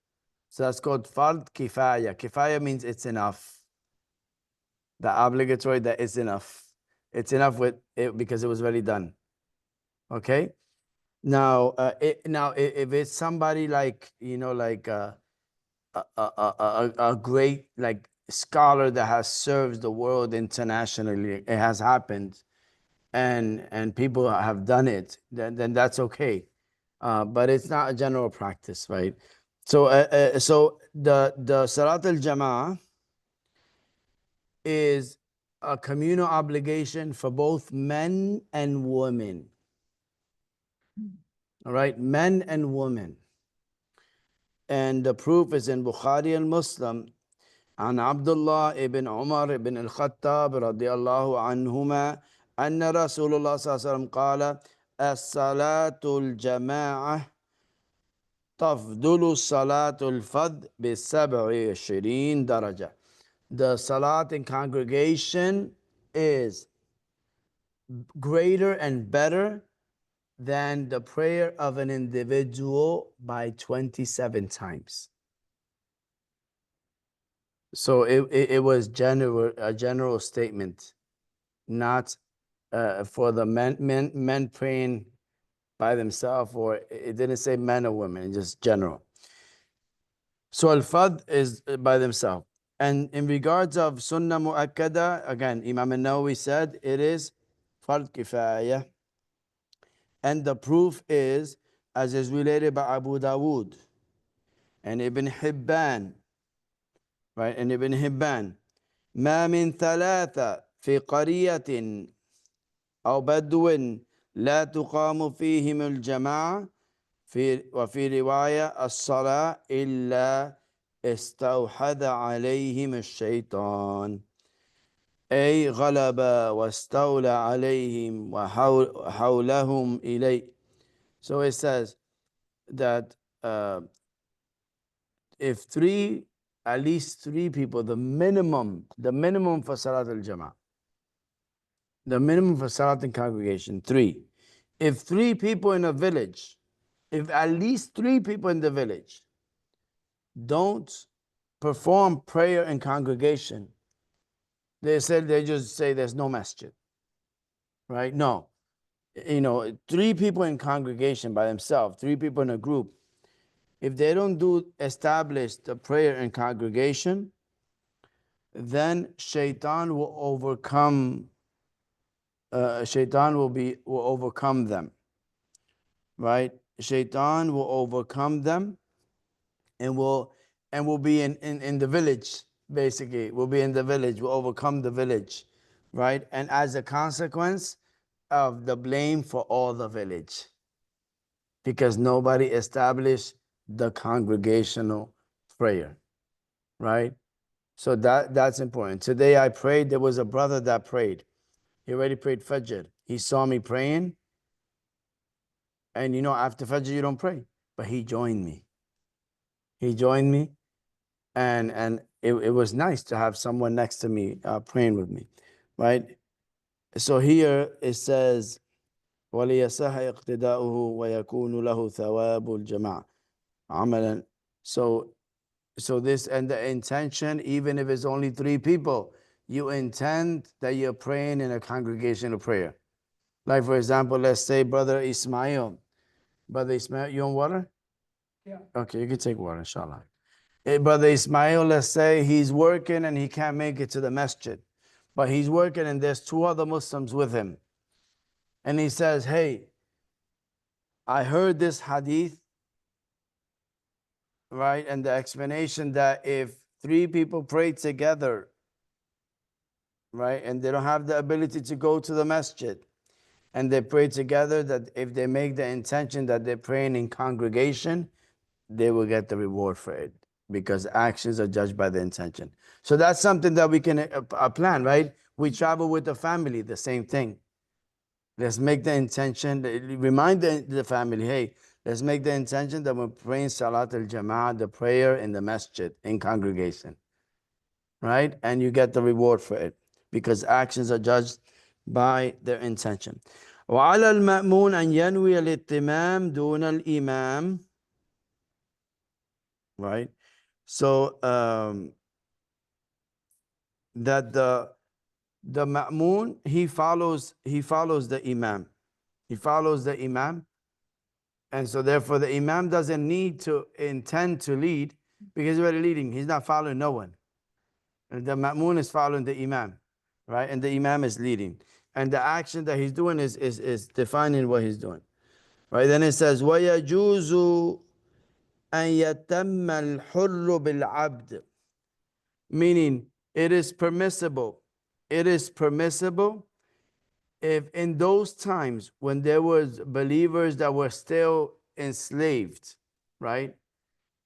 So that's called Fard Kifaya. Kifaya means it's enough. The obligatory, that is enough. It's enough with it because it was already done. Okay? Now, if it's somebody like, like a great like scholar that has served the world internationally, it has happened, and people have done it, then that's okay. But it's not a general practice, right? So the Salat al-Jama'ah is a communal obligation for both men and women. All right, men and women. And the proof is in Bukhari and Muslim. عن عبد الله ابن عمر ابن الخطاب رضي الله عنهما أن رسول الله صلى الله عليه وسلم قال الصلاة الجماعة تفضل صلاة الفرد ب27 درجة. The salat in congregation is greater and better than the prayer of an individual by 27 times. So it was a general statement, not for the men praying by themselves, or it didn't say men or women, just general. So al-fard is by themselves. And in regards of sunnah mu'akkada, again, Imam al-Nawawi said it is fard kifaya. And the proof is, as is related by Abu Dawood and Ibn Hibban, right? And Ibn Hibban, ما من ثلاثة في قرية أو بدو لا تقام فيهم الجماعة وفي رواية الصلاة إلا استوحد عليهم الشيطان أي غلب واستولى عليهم وحولهم إليه. So it says that if at least three people, the minimum for Salat al-Jama'ah, the minimum for Salat in congregation, 3. If 3 people in a village, if at least 3 people in the village don't perform prayer in congregation, they just say there's no masjid, right? No, 3 people in congregation by themselves, 3 people in a group, if they don't establish the prayer in congregation, then shaitan will overcome. Shaitan will overcome them, right? Shaitan will overcome them, and will be in the village. Basically, will be in the village. Will overcome the village, right? And as a consequence of the blame for all the village, because nobody established the congregational prayer, right? So that's important. Today I prayed. There was a brother that prayed. He already prayed Fajr. He saw me praying. And after Fajr you don't pray. But he joined me. And it was nice to have someone next to me praying with me, right? So here it says, وَلِيَسَحَ اقْتِدَاؤُهُ وَيَكُونُ لَهُ ثَوَابُ الْجَمَاعَةِ عَمَلًا. So this, and the intention, even if it's only 3 people, you intend that you're praying in a congregational prayer. Like for example, let's say Brother Ismail. Brother Ismail, you want water? Yeah. Okay, you can take water, inshallah. Brother Ismail, let's say he's working and he can't make it to the masjid, but he's working and there's 2 other Muslims with him. And he says, hey, I heard this hadith, right? And the explanation that if 3 people pray together, right, and they don't have the ability to go to the masjid, and they pray together, that if they make the intention that they're praying in congregation, they will get the reward for it, because actions are judged by the intention. So that's something that we can plan, right? We travel with the family, the same thing. Let's make the intention, remind the family, hey, let's make the intention that we're praying Salat al-Jama'ah, the prayer in the masjid, in congregation, right? And you get the reward for it, because actions are judged by their intention. وعلى المأمون أن ينوي الاتمام دون الإمام, right? So that the ma'mun, he follows the imam. He follows the imam. And so therefore the imam doesn't need to intend to lead, because he's already leading. He's not following no one. And the ma'mun is following the imam, right? And the imam is leading. And the action that he's doing is defining what he's doing. Right? Then it says, وَيَجُوزُ أَن يَتَمَّ الْحُرُّ بِالْعَبْدِ, meaning it is permissible if in those times when there was believers that were still enslaved, right?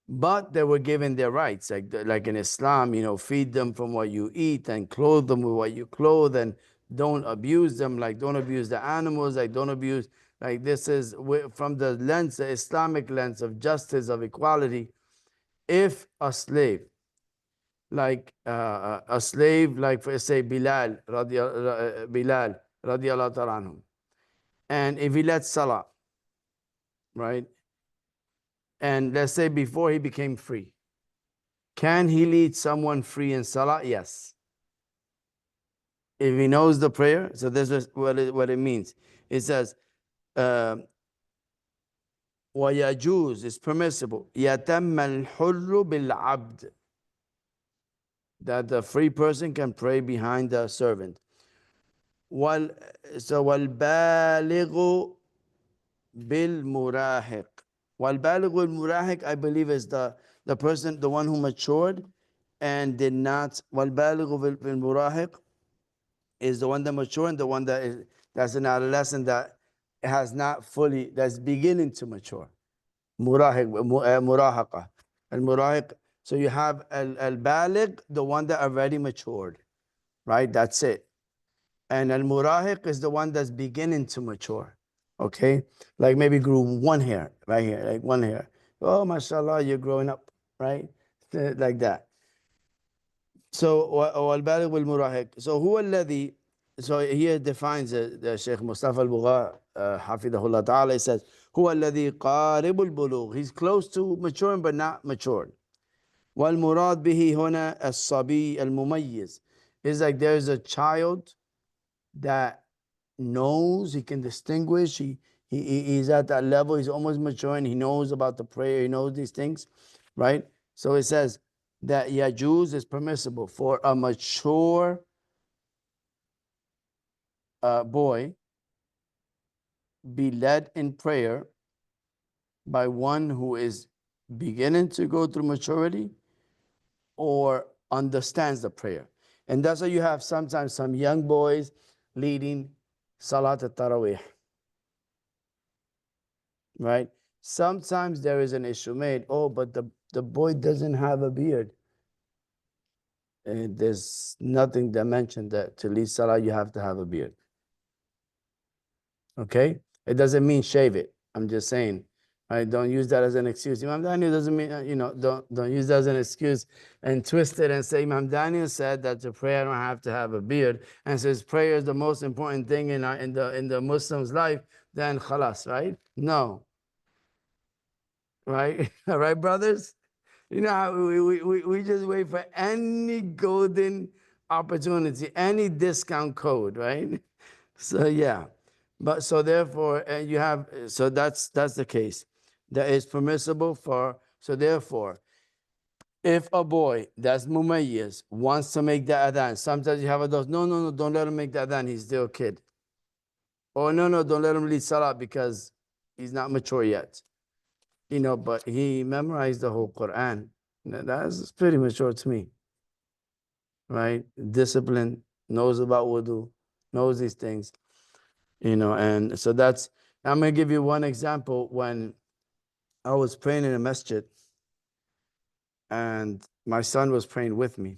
But they were given their rights, like in Islam, feed them from what you eat and clothe them with what you clothe, and don't abuse them, like don't abuse the animals, like don't abuse, like this is from the lens, the Islamic lens of justice, of equality. If a slave, like for say Bilal radiallahu ta'ala anhu, and if he lets salah, right? And let's say before he became free, can he lead someone free in salah? Yes. If he knows the prayer, so this is what it means. It says, وَيَجُوز, is permissible, يَتَمَّ الْحُرُّ بِالْعَبْدِ, that the free person can pray behind the servant. وَالْبَالِغُ بِالْمُرَاهِقِ. وَالْبَالِغُ الْمُرَاهِقِ, I believe, is the person, the one who matured and did not. وَالْبَالِغُ بِالْمُرَاهِقِ is the one that matured, and the one that's an adolescent that has not fully, that's beginning to mature. Murahaqa. Al-murahiq. So you have al-baligh, the one that already matured, right? That's it. And al-murahiq is the one that's beginning to mature. Okay? Like maybe grew 1 hair, right here, like 1 hair. Oh, mashallah, you're growing up, right? Like that. So والبالغ والمراهق. So هو الذي, so here defines the Sheikh Mustafa al-Bugha, حفظه ta'ala, he says هو الذي قارب البلوغ, he's close to maturing but not matured. والمراد به هنا الصبي المميز, is like there's a child that knows, he can distinguish, he's at that level, he's almost maturing, he knows about the prayer, he knows these things, right? So it says that yajuz is permissible for a mature boy be led in prayer by one who is beginning to go through maturity or understands the prayer. And that's why you have sometimes some young boys leading Salat al-Tarawih, right? Sometimes there is an issue made, oh, but the boy doesn't have a beard. And there's nothing that mentioned that to lead Salah you have to have a beard. Okay? It doesn't mean shave it. I'm just saying, right? Don't use that as an excuse. Imam Daniel doesn't mean, don't use that as an excuse and twist it and say Imam Daniel said that to pray I don't have to have a beard, and says prayer is the most important thing in the Muslim's life, then khalas, right? No. Right? All right, brothers? You know how we just wait for any golden opportunity, any discount code, right? So yeah, but so therefore, and you have, so that's the case. That is permissible for, so therefore, if a boy that's mumayyiz wants to make the adhan, sometimes you have adults, no, don't let him make the adhan, he's still a kid. Or no, don't let him lead salah because he's not mature yet. You know, but he memorized the whole Quran. That's pretty mature to me. Right? Discipline, knows about wudu, knows these things. You know, and so that's, I'm going to give you one example. When I was praying in a masjid and my son was praying with me,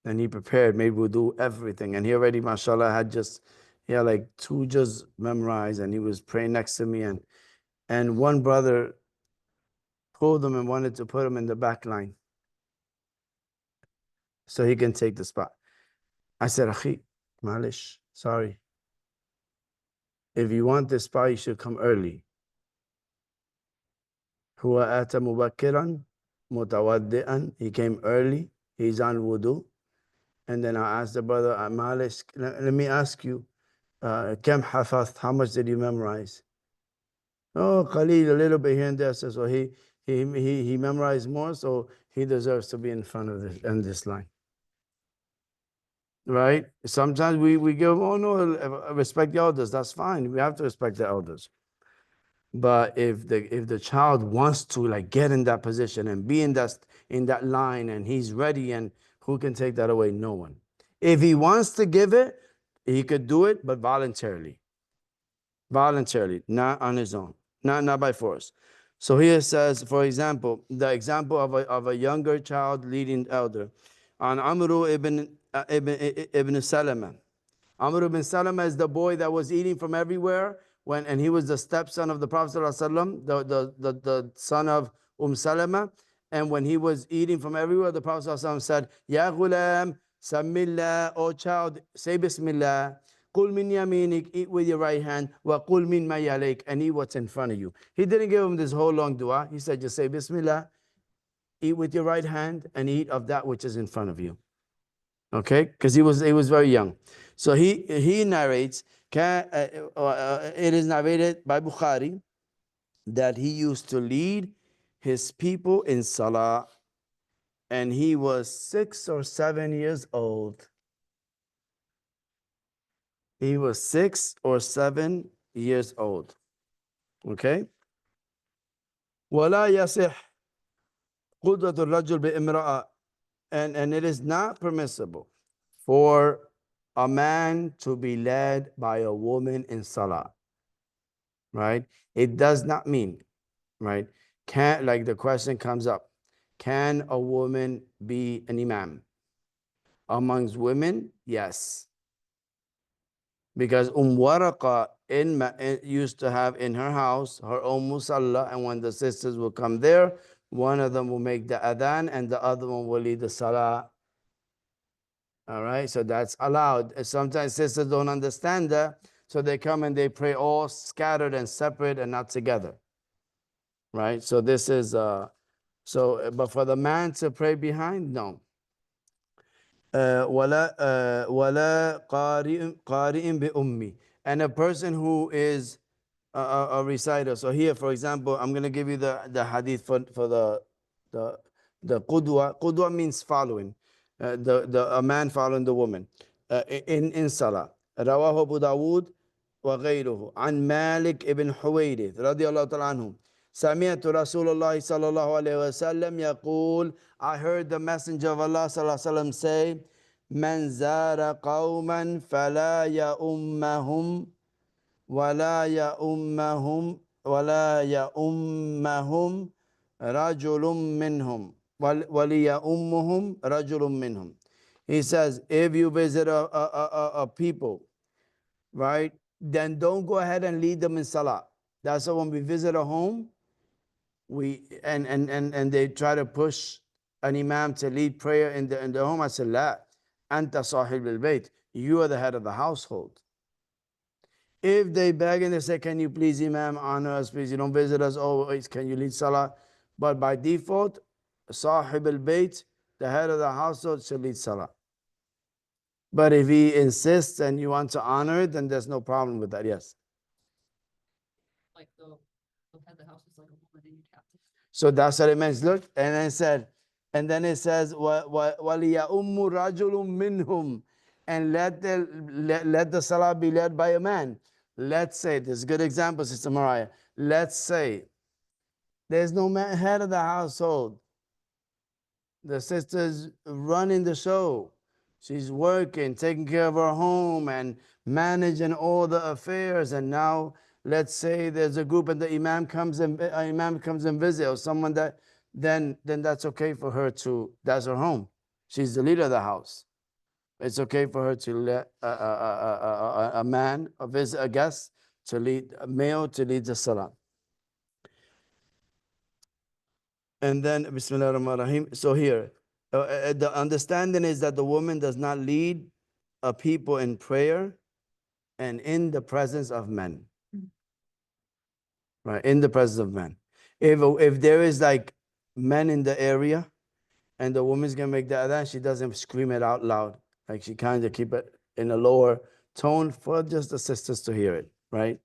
and he prepared, made wudu, everything. And he already, mashallah, he had like 2 juz memorized, and he was praying next to me. And one brother pulled him and wanted to put him in the back line so he can take the spot. I said, Akhi, malish, sorry. If you want this spot, you should come early. Huwa ata mubakkiran mutawaddi'an. He came early. He's on wudu. And then I asked the brother, malish, let me ask you, kam hafadh, how much did you memorize? Oh, Khalil, a little bit here and there. So he memorized more, so he deserves to be in front of this line. Right? Sometimes we give, oh no, respect the elders. That's fine. We have to respect the elders. But if the child wants to like get in that position and be in that line and he's ready, and who can take that away? No one. If he wants to give it, he could do it, but voluntarily. Voluntarily, not on his own, not by force. So here it says, for example, the example of a younger child leading elder. On Amru ibn Salama. Amr ibn Salama is the boy that was eating from everywhere and he was the stepson of the Prophet ﷺ, the son of Salama. And when he was eating from everywhere, the Prophet ﷺ said, Ya ghulam, Sammillah, O child, say Bismillah. Qul min yaminik, eat with your right hand. Wa qul min ma yalik, and eat what's in front of you. He didn't give him this whole long dua. He said, just say Bismillah, eat with your right hand, and eat of that which is in front of you. Okay, because he was very young. So he narrates, it is narrated by Bukhari that he used to lead his people in salah, and he was 6 or 7 years old. He was 6 or 7 years old. Okay. ولا يصح قدوة الرجل بامرأة, and it is not permissible for a man to be led by a woman in salah. Right? It does not mean, right? Like the question comes up, can a woman be an imam? Amongst women, yes. Because Waraqa used to have in her house her own musalla, and when the sisters will come there, one of them will make the adhan and the other one will lead the salah. All right, so that's allowed. And sometimes sisters don't understand that, so they come and they pray all scattered and separate and not together. Right, so this is but for the man to pray behind, no. ولا قارئ بأمي, and a person who is a reciter. So here, for example, I'm going to give you the hadith for the qudwa. Qudwa means following, a man following the woman in salah. رواه أبو داود وغيره عن مالك ابن حويرث رضي الله تعالى عنه. سمعت رسول الله صلى الله عليه وسلم يقول, I heard the messenger of Allah صلى الله عليه وسلم say, من زار قوما فلا يؤمهم ولا يؤمهم رجل منهم وليؤمهم رجل منهم. He says, if you visit a people, right, then don't go ahead and lead them in salah. That's why when we visit a home, and they try to push an imam to lead prayer in the home, I said, La, anta sahib al-bayt. You are the head of the household. If they beg and they say, can you please, imam, honor us, please, you don't visit us always, can you lead salah? But by default, sahib al-bayt, the head of the household, should lead salah. But if he insists and you want to honor it, then there's no problem with that. Yes. Like the head of the house is like a woman and you'd have to. So that's what it means. Look, and then it said, and then it says, وَلِيَأُمُّ رَجُلٌ مِّنْهُمْ, and let the salah be led by a man. Let's say, this is a good example, Sister Mariah. Let's say there's no man, head of the household. The sister's running the show. She's working, taking care of her home and managing all the affairs. And now, let's say there's a group and the imam comes and visit, or someone that, then that's okay for her to. That's her home. She's the leader of the house. It's okay for her to let a man, a guest, to lead, a male to lead the salah. And then, Bismillah ar-Rahman ar-Rahim. So here, the understanding is that the woman does not lead a people in prayer and in the presence of men. Right, in the presence of men. If there is like men in the area and the woman's gonna make the adhan, she doesn't scream it out loud. Like she kind of keep it in a lower tone for just the sisters to hear it, right?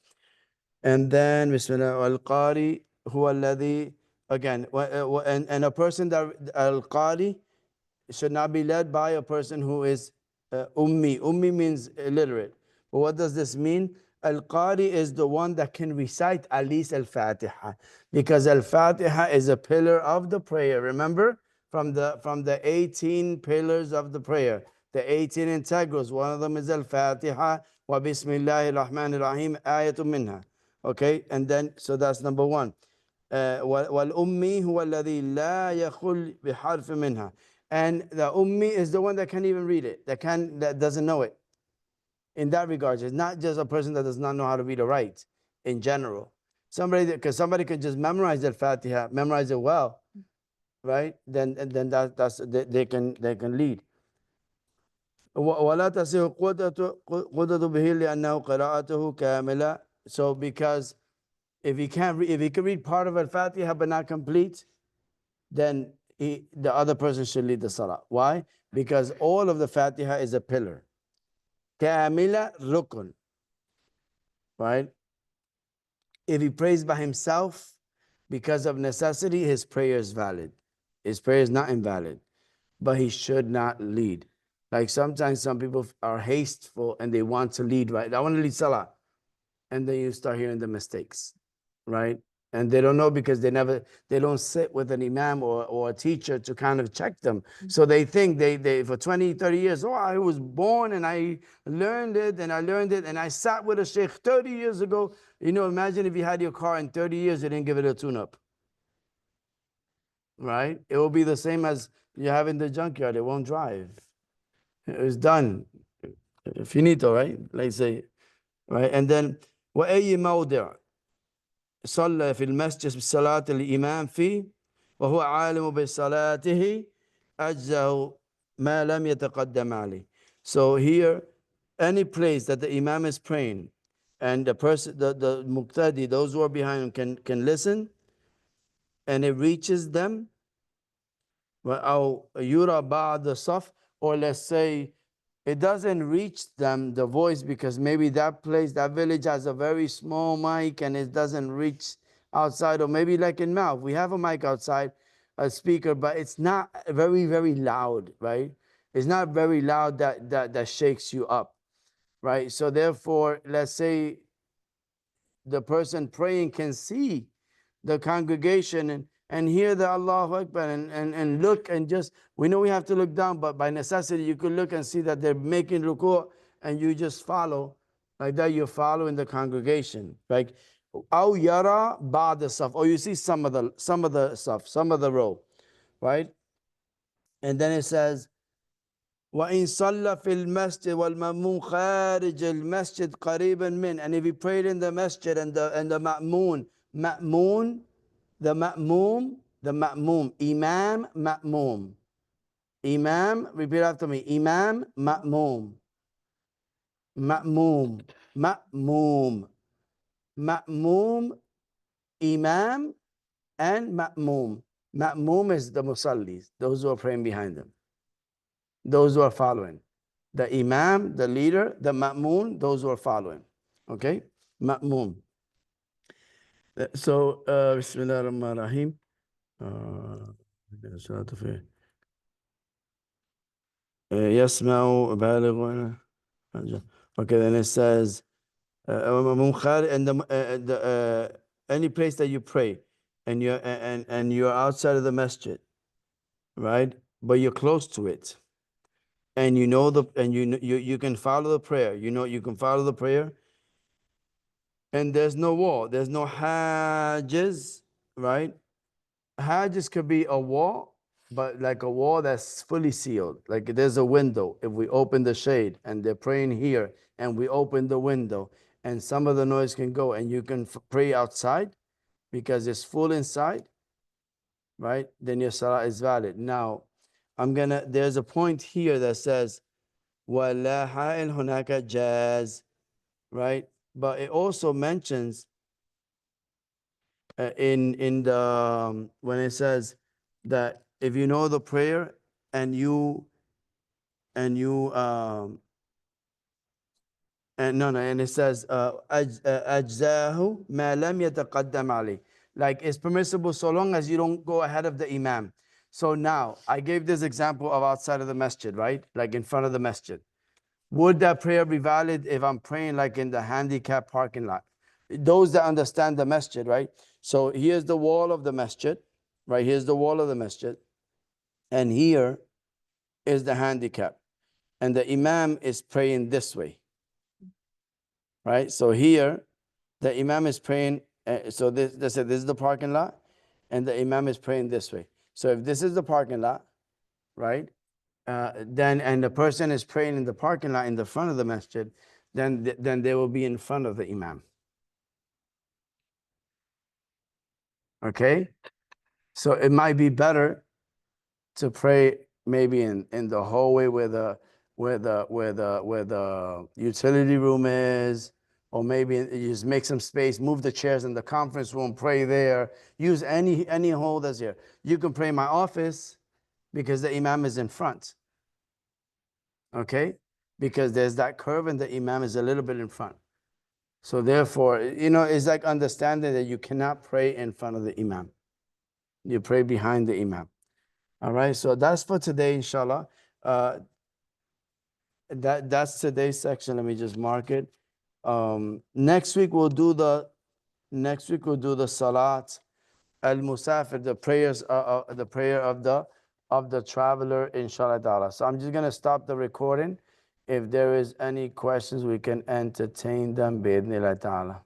And then, Bismillah al-Qari huwa alladhi, again, and a person that al-Qari should not be led by a person who is ummi. Ummi means illiterate. But what does this mean? Al-Qari is the one that can recite at least Al-Fatiha, because Al-Fatiha is a pillar of the prayer. Remember, from the 18 pillars of the prayer, the 18 integrals, one of them is Al-Fatiha, wa Bismillahir Rahmanir Rahim, ayatun minha. Okay, and then, so that's number one. وَالْأُمِّي هُوَ الَّذِي لَا يَخُلْ بِحَرْفٍ مِنْهَا. And the ummi is the one that can't even read it, that doesn't know it. In that regard, it's not just a person that does not know how to read or write in general. Because somebody could just memorize the Fatiha, memorize it well, right? Then they can lead. وَلَا تَصِحُ قُدْرَةُ بِهِ لِأَنَّهُ قِرَاءَتُهُ كَامِلَةٌ. So because if he can read part of Al-Fatiha but not complete, then the other person should lead the salah. Why? Because all of the Fatiha is a pillar. Kamila rukun. Right? If he prays by himself because of necessity, his prayer is valid. His prayer is not invalid. But he should not lead. Like sometimes some people are hasteful and they want to lead, right? I want to lead salah. And then you start hearing the mistakes, right? And they don't know because they don't sit with an imam or a teacher to kind of check them. So they think they for 20, 30 years, oh, I was born and I learned it and I sat with a sheikh 30 years ago. You know, imagine if you had your car in 30 years, you didn't give it a tune-up. Right? It will be the same as you have in the junkyard. It won't drive. It was done. Finito, right? Let's say, right? And then, وَأَيِّ مَوْضِعٍ صلى في المسجد بصلاة الإمام فيه وهو عالم بصلاته أجزه ما لم يتقدم عليه. So here, any place that the imam is praying and the person, the muqtadi, those who are behind him can listen, and it reaches them, أو يرى بعض الصف, or let's say it doesn't reach them, the voice, because maybe that place, that village has a very small mic and it doesn't reach outside. Or maybe like in Mouth, we have a mic outside, a speaker, but it's not very, very loud, right? It's not very loud that shakes you up, right? So therefore, let's say the person praying can see the congregation and hear the Allahu Akbar and look and just, we know we have to look down, but by necessity you could look and see that they're making ruku' and you just follow. Like that, you follow in the congregation. Like, أو يرى بعض الصف, or you see some of the صف, some of the row, right? And then it says, وَإِن صَلَّ فِي الْمَسْجِدِ وَالْمَأْمُومُ خَارِجَ الْمَسْجِدِ قَرِيبًا مِنْ. And if he prayed in the masjid and the ma'moon, the ma'moom, imam, ma'moom. Imam, repeat after me, imam, ma'moom. Ma'moom, ma'moom. Ma'moom, imam, and ma'moom. Ma'moom is the musallis, those who are praying behind them, those who are following. The imam, the leader, the ma'moon, those who are following. Okay? Ma'moon. So, Bismillah ar-Rahman ar-Rahim. يسمع بالغ. Okay, then it says, and any place that you pray and you're outside of the masjid, right? But you're close to it. And you know you can follow the prayer. You know you can follow the prayer. And there's no wall. There's no hajjs, right? Hajjs could be a wall, but like a wall that's fully sealed. Like there's a window. If we open the shade and they're praying here and we open the window and some of the noise can go and you can pray outside because it's full inside, right? Then your salah is valid. Now, there's a point here that says, وَلَا حَائِلْ هُنَاكَ جَازٍ, right? But it also mentions in the when it says that if you know the prayer and it says أجزاه ما لم يتقدم عليه, like it's permissible so long as you don't go ahead of the imam. So now I gave this example of outside of the masjid, right? Like in front of the masjid. Would that prayer be valid if I'm praying like in the handicap parking lot? Those that understand the masjid, right? So here's the wall of the masjid, right? Here's the wall of the masjid. And here is the handicap. And the imam is praying this way, right? So here, the imam is praying. So this is the parking lot. And the imam is praying this way. So if this is the parking lot, right? Then the person is praying in the parking lot in the front of the masjid, then they will be in front of the imam. Okay, so it might be better to pray maybe in the hallway where the utility room is, or maybe you just make some space, move the chairs in the conference room, pray there. Use any hall that's here. You can pray in my office because the imam is in front. Okay, because there's that curve and the imam is a little bit in front. So therefore, it's like understanding that you cannot pray in front of the imam. You pray behind the imam. All right, so that's for today, inshallah. That's today's section. Let me just mark it. Next week we'll do the salat al-musafir, the prayers, the prayer of the traveler, inshallah ta'ala. So I'm just gonna stop the recording. If there is any questions, we can entertain them, bi'idhnillah ta'ala.